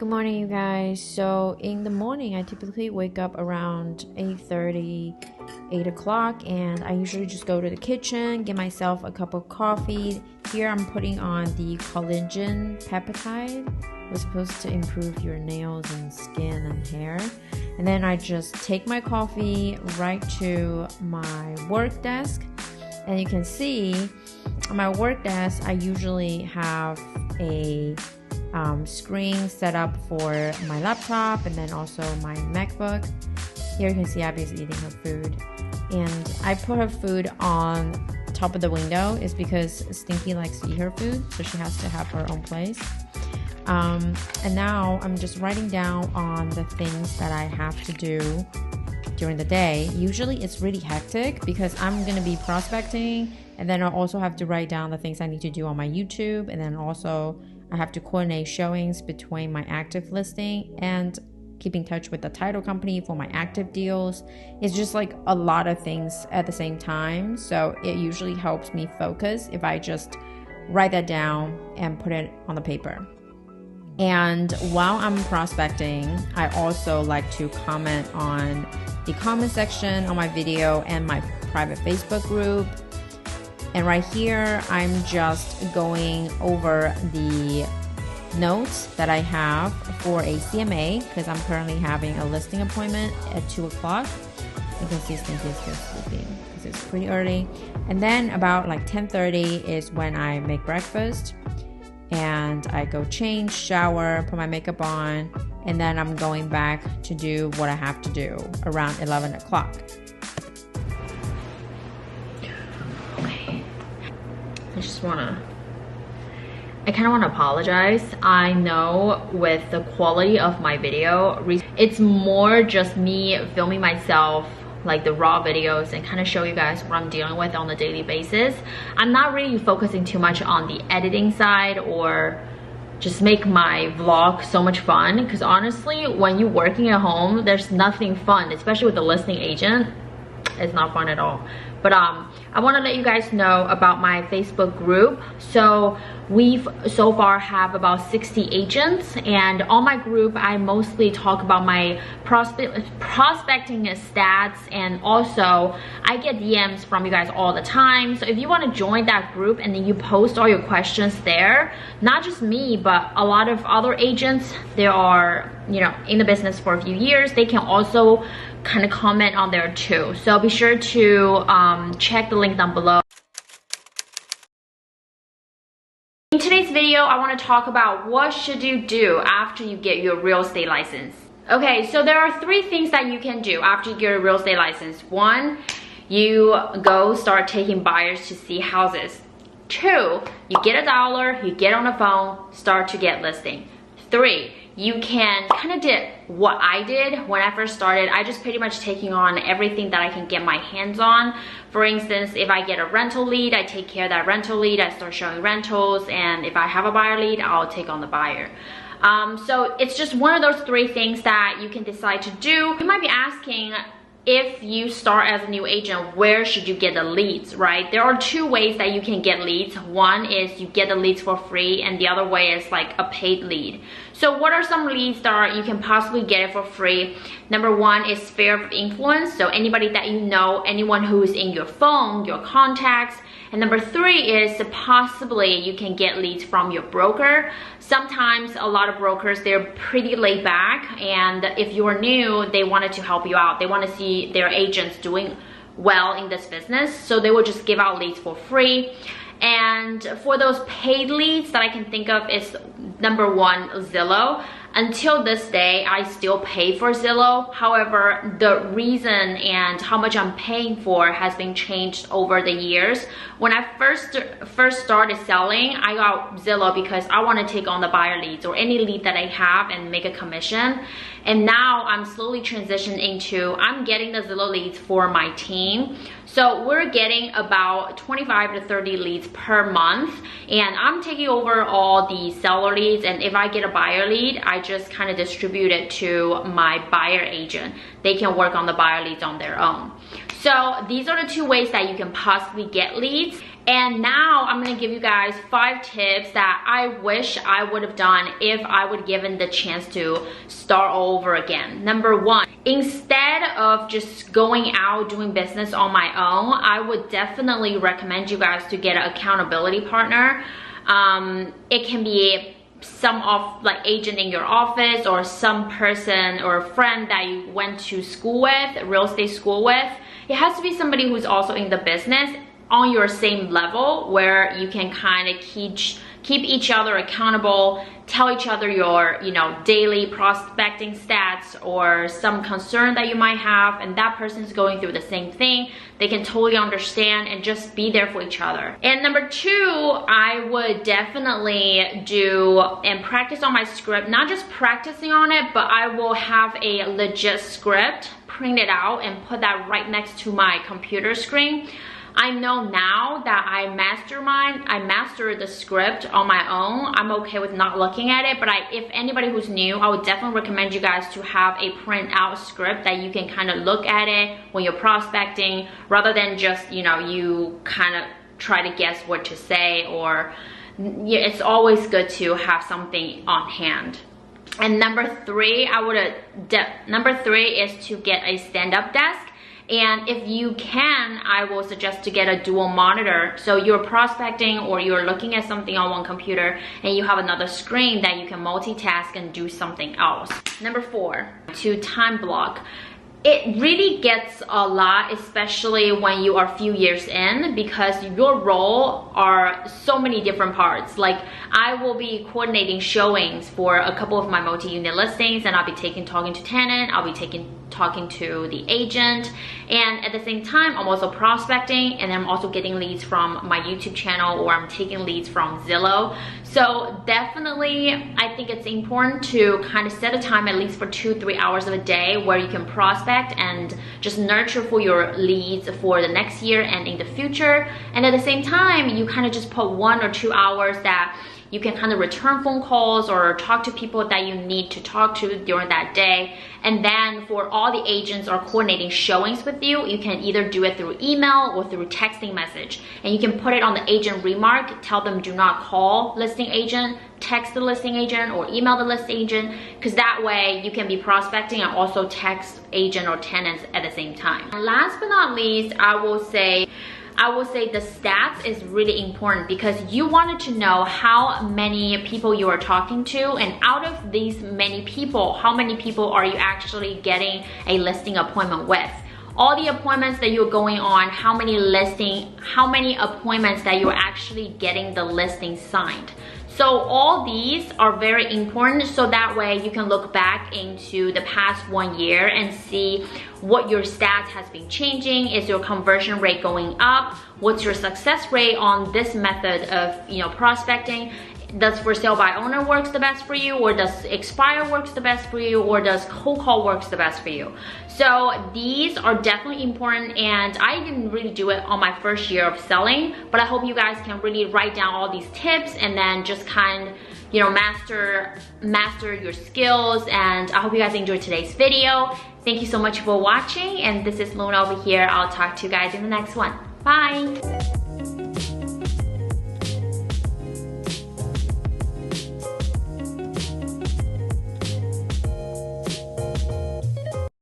Good morning, you guys. So in the morning, I typically wake up around 8:30, 8 o'clock, and I usually just go to the kitchen, get myself a cup of coffee. Here I'm putting on the collagen peptide. It's supposed to improve your nails and skin and hair. And then I just take my coffee right to my work desk. And you can see on my work desk, I usually have a screen set up for my laptop and then also my MacBook. Here you can see Abby's eating her food, and I put her food on top of the window is because Stinky likes to eat her food, so she has to have her own place. And now I'm just writing down on the things that I have to do during the day. Usually it's really hectic because I'm going to be prospecting, and then I'll also have to write down the things I need to do on my YouTube, and then also I have to coordinate showings between my active listing and keep in touch with the title company for my active deals. It's just like a lot of things at the same time. So it usually helps me focus if I just write that down and put it on the paper. And while I'm prospecting, I also like to comment on the comment section on my video and my private Facebook group. And right here, I'm just going over the notes that I have for a CMA because I'm currently having a listing appointment at 2 o'clock. You can see Stinky is still sleeping because it's pretty early. And then about like 10:30 is when I make breakfast. And I go change, shower, put my makeup on, and then I'm going back to do what I have to do around 11 o'clock. I kind of want to apologize. I know with the quality of my video, it's more just me filming myself, like the raw videos, and kind of show you guys what I'm dealing with on a daily basis. I'm not really focusing too much on the editing side or just make my vlog so much fun, because honestly, when you're working at home, there's nothing fun, especially with the listing agent. It's not fun at all. But I want to let you guys know about my Facebook group. So we've so far have about 60 agents, and on my group I mostly talk about my prospecting stats, and also I get DMs from you guys all the time. So if you want to join that group and then you post all your questions there, not just me but a lot of other agents, they are, you know, in the business for a few years, they can also kind of comment on there too. So be sure to check the link down below. In today's video, I want to talk about what should you do after you get your real estate license. Okay, so there are 3 things that you can do after you get a real estate license. 1, you go start taking buyers to see houses. 2, you get $1, you get on the phone, start to get listing. 3, you can kind of did what I did when I first started. I just pretty much taking on everything that I can get my hands on. For instance, if I get a rental lead, I take care of that rental lead. I start showing rentals, and if I have a buyer lead, I'll take on the buyer. So it's just one of those 3 things that you can decide to do. You might be asking, if you start as a new agent, where should you get the leads, right? There are 2 ways that you can get leads. One is you get the leads for free, and the other way is like a paid lead. So what are some leads that you can possibly get it for free? Number 1 is sphere of influence. So anybody that you know, anyone who is in your phone, your contacts. And number 3 is possibly you can get leads from your broker. Sometimes a lot of brokers, they're pretty laid back, and if you're new, they wanted to help you out. They want to see their agents doing well in this business, so they will just give out leads for free. And for those paid leads that I can think of is number 1, Zillow. Until this day, I still pay for Zillow. However, the reason and how much I'm paying for has been changed over the years. When I first started selling, I got Zillow because I want to take on the buyer leads or any lead that I have and make a commission. And now I'm slowly transitioning into, I'm getting the Zillow leads for my team. So we're getting about 25 to 30 leads per month, and I'm taking over all the seller leads. And if I get a buyer lead, I I just kind of distribute it to my buyer agent. They can work on the buyer leads on their own. So these are the 2 ways that you can possibly get leads. And now I'm gonna give you guys 5 tips that I wish I would have done if I would given the chance to start over again. Number 1, instead of just going out doing business on my own, I would definitely recommend you guys to get an accountability partner. It can be some of like agent in your office or some person or a friend that you went to school with, real estate school with. It has to be somebody who's also in the business on your same level, where you can kind of keep each other accountable, tell each other your, you know, daily prospecting stats or some concern that you might have, and that person's going through the same thing. They can totally understand and just be there for each other. And number 2, I would definitely do and practice on my script, not just practicing on it, but I will have a legit script, print it out and put that right next to my computer screen. I know now that I mastered the script on my own. I'm okay with not looking at it, but if anybody who's new, I would definitely recommend you guys to have a print out script that you can kind of look at it when you're prospecting, rather than just, you know, you kind of try to guess what to say, or yeah, it's always good to have something on hand. And number 3, number 3 is to get a stand-up desk. And if you can, I will suggest to get a dual monitor. So you're prospecting or you're looking at something on one computer and you have another screen that you can multitask and do something else. Number 4, to time block. It really gets a lot, especially when you are a few years in, because your role are so many different parts. Like, I will be coordinating showings for a couple of my multi-unit listings, and I'll be talking to tenant, I'll be talking to the agent, and at the same time I'm also prospecting, and I'm also getting leads from my YouTube channel, or I'm taking leads from Zillow. So definitely I think it's important to kind of set a time at least for 2-3 hours of a day where you can prospect and just nurture for your leads for the next year and in the future. And at the same time, you kind of just put 1 or 2 hours that you can kind of return phone calls or talk to people that you need to talk to during that day. And then for all the agents are coordinating showings with you, you can either do it through email or through texting message. And you can put it on the agent remark, tell them do not call listing agent, text the listing agent or email the listing agent, because that way you can be prospecting and also text agent or tenants at the same time. And last but not least, I will say the stats is really important, because you wanted to know how many people you are talking to, and out of these many people, how many people are you actually getting a listing appointment with. All the appointments that you're going on, how many appointments that you're actually getting the listing signed. So all these are very important, so that way you can look back into the past 1 year and see what your stats has been changing. Is your conversion rate going up? What's your success rate on this method of, you know, prospecting? Does for sale by owner works the best for you, or does expire works the best for you, or does cold call works the best for you? So these are definitely important, and I didn't really do it on my first year of selling, but I hope you guys can really write down all these tips and then just kind of, you know, master your skills. And I hope you guys enjoyed today's video. Thank you so much for watching, and this is Luna over here. I'll talk to you guys in the next one. Bye.